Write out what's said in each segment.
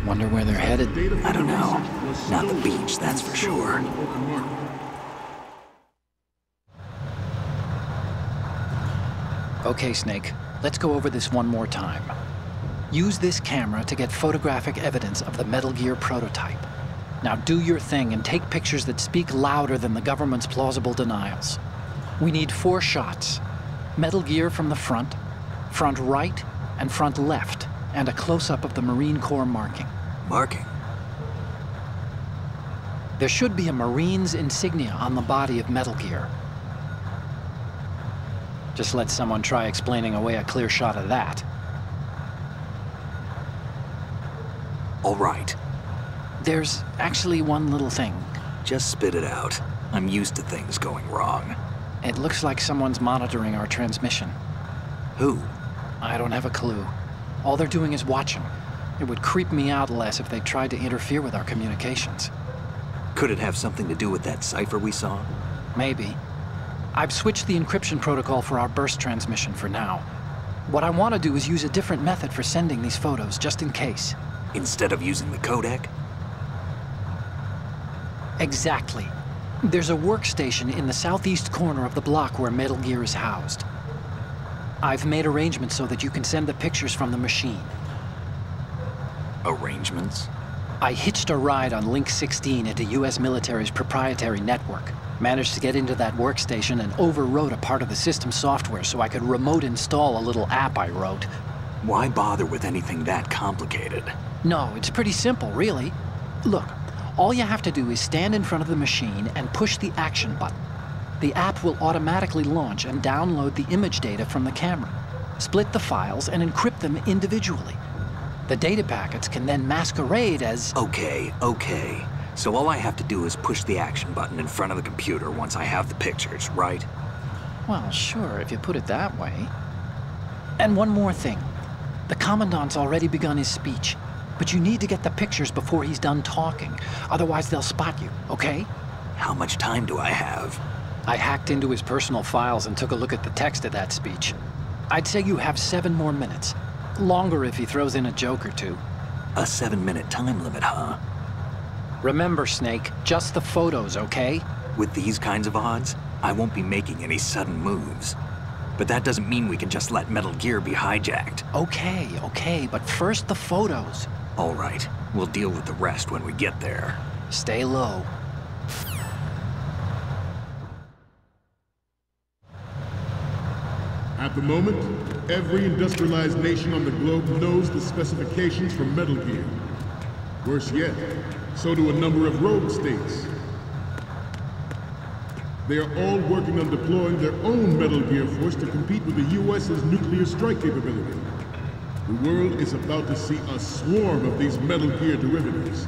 Wonder where they're headed? I don't know. Not the beach, that's for sure. Okay, Snake. Let's go over this one more time. Use this camera to get photographic evidence of the Metal Gear prototype. Now do your thing and take pictures that speak louder than the government's plausible denials. We need 4 shots. Metal Gear from the front right, and front left, and a close-up of the Marine Corps marking. Marking? There should be a Marine's insignia on the body of Metal Gear. Just let someone try explaining away a clear shot of that. All right. There's actually one little thing. Just spit it out. I'm used to things going wrong. It looks like someone's monitoring our transmission. Who? I don't have a clue. All they're doing is watching. It would creep me out less if they tried to interfere with our communications. Could it have something to do with that cipher we saw? Maybe. I've switched the encryption protocol for our burst transmission for now. What I want to do is use a different method for sending these photos, just in case. Instead of using the codec? Exactly. There's a workstation in the southeast corner of the block where Metal Gear is housed. I've made arrangements so that you can send the pictures from the machine. Arrangements? I hitched a ride on Link 16 into US military's proprietary network. Managed to get into that workstation and overwrote a part of the system software so I could remote install a little app I wrote. Why bother with anything that complicated? No, it's pretty simple, really. Look, all you have to do is stand in front of the machine and push the action button. The app will automatically launch and download the image data from the camera, split the files, and encrypt them individually. The data packets can then masquerade as... Okay. So all I have to do is push the action button in front of the computer once I have the pictures, right? Well, sure, if you put it that way. And one more thing. The Commandant's already begun his speech, but you need to get the pictures before he's done talking. Otherwise, they'll spot you, okay? How much time do I have? I hacked into his personal files and took a look at the text of that speech. I'd say you have 7 more minutes. Longer if he throws in a joke or two. A 7-minute time limit, huh? Remember, Snake, just the photos, okay? With these kinds of odds, I won't be making any sudden moves. But that doesn't mean we can just let Metal Gear be hijacked. Okay, but first the photos. All right, we'll deal with the rest when we get there. Stay low. At the moment, every industrialized nation on the globe knows the specifications for Metal Gear. Worse yet, so do a number of rogue states. They are all working on deploying their own Metal Gear force to compete with the US's nuclear strike capability. The world is about to see a swarm of these Metal Gear derivatives.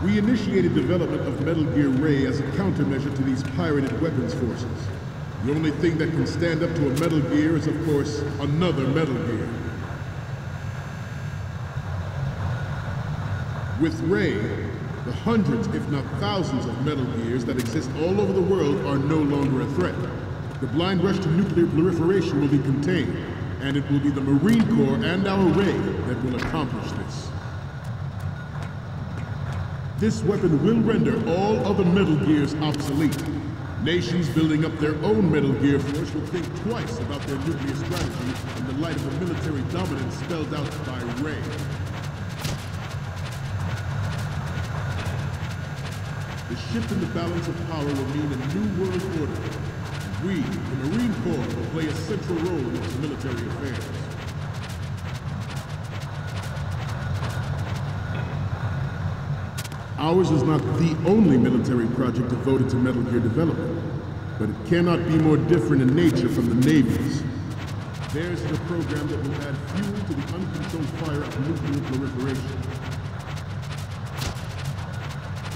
We initiated development of Metal Gear Ray as a countermeasure to these pirated weapons forces. The only thing that can stand up to a Metal Gear is, of course, another Metal Gear. With Ray, the hundreds, if not thousands, of Metal Gears that exist all over the world are no longer a threat. The blind rush to nuclear proliferation will be contained, and it will be the Marine Corps and our Ray that will accomplish this. This weapon will render all other Metal Gears obsolete. Nations building up their own Metal Gear force will think twice about their nuclear strategy in the light of the military dominance spelled out by Ray. The shift in the balance of power will mean a new world order. We, the Marine Corps, will play a central role in its military affairs. Ours is not the only military project devoted to Metal Gear development, but it cannot be more different in nature from the Navy's. Theirs is a program that will add fuel to the uncontrolled fire of nuclear proliferation.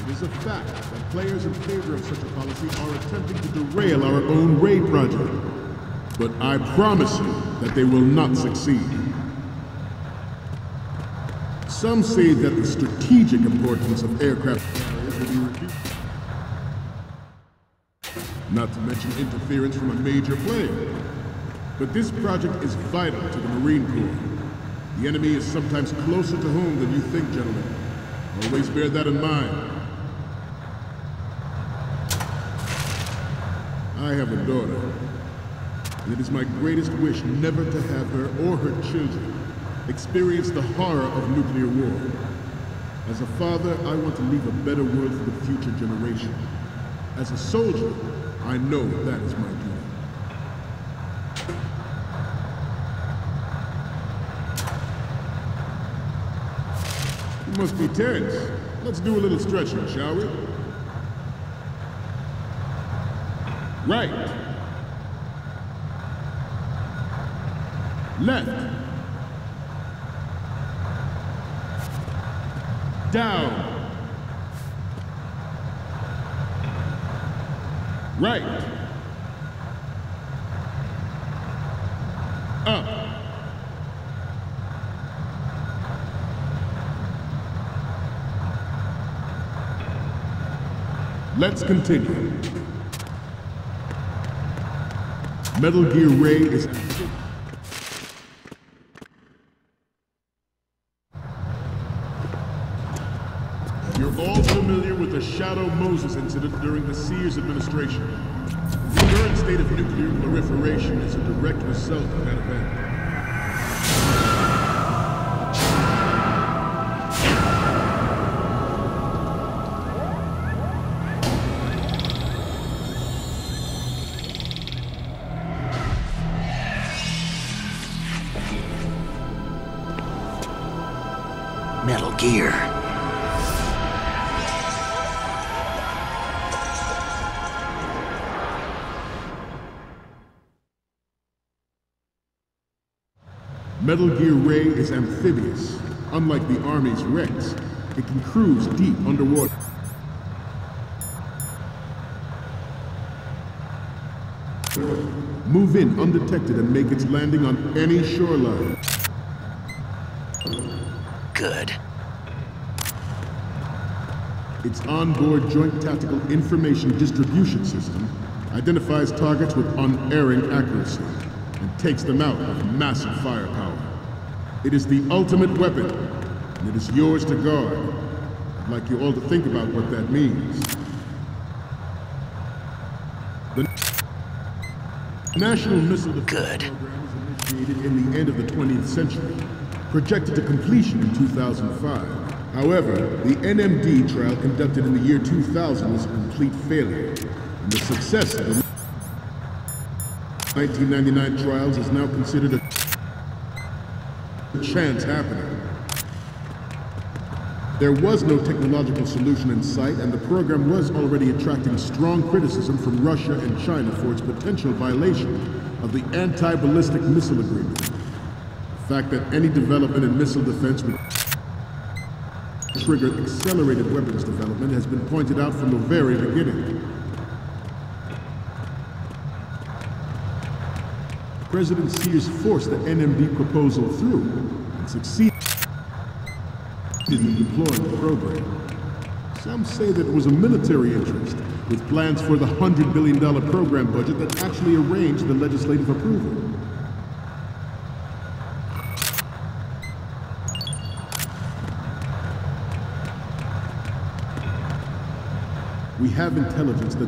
It is a fact that players in favor of such a policy are attempting to derail our own Ray project. But I promise you that they will not succeed. Some say that the strategic importance of aircraft carriers will be reduced. Not to mention interference from a major player. But this project is vital to the Marine Corps. The enemy is sometimes closer to home than you think, gentlemen. Always bear that in mind. I have a daughter, and it is my greatest wish never to have her or her children experience the horror of nuclear war. As a father, I want to leave a better world for the future generation. As a soldier, I know that is my duty. You must be tense. Let's do a little stretching, shall we? Right. Left. Down. Right. Up. Let's continue. Metal Gear Ray is... You're all familiar with the Shadow Moses incident during the Sears administration. The current state of nuclear proliferation is a direct result of that event. Metal Gear. Metal Gear Ray is amphibious. Unlike the Army's Rex, it can cruise deep underwater. Move in undetected and make its landing on any shoreline. Good. Its onboard Joint Tactical Information Distribution System identifies targets with unerring accuracy and takes them out with massive firepower. It is the ultimate weapon, and it is yours to guard. I'd like you all to think about what that means. The National Missile Defense Program was initiated in the end of the 20th century, projected to completion in 2005. However, the NMD trial conducted in the year 2000 was a complete failure, and the success of the 1999 trials is now considered a chance happening. There was no technological solution in sight, and the program was already attracting strong criticism from Russia and China for its potential violation of the Anti-Ballistic Missile Agreement. The fact that any development in missile defense would trigger accelerated weapons development has been pointed out from the very beginning. President Sears forced the NMD proposal through and succeeded in deploying the program. Some say that it was a military interest, with plans for the $100 billion program budget that actually arranged the legislative approval. We have intelligence that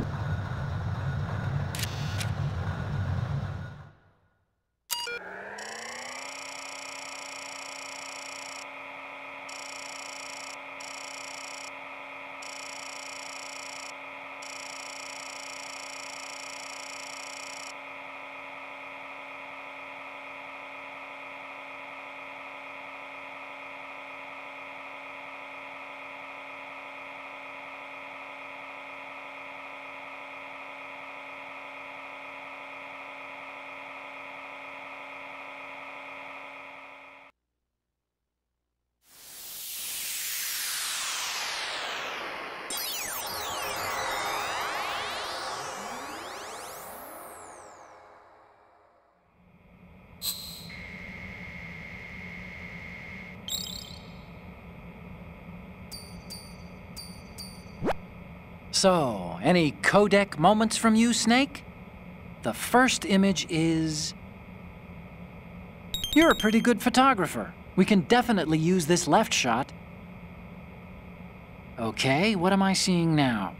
So, any codec moments from you, Snake? The first image is... You're a pretty good photographer. We can definitely use this left shot. Okay, what am I seeing now?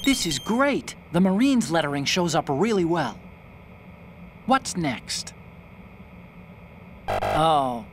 This is great! The Marines lettering shows up really well. What's next? Oh,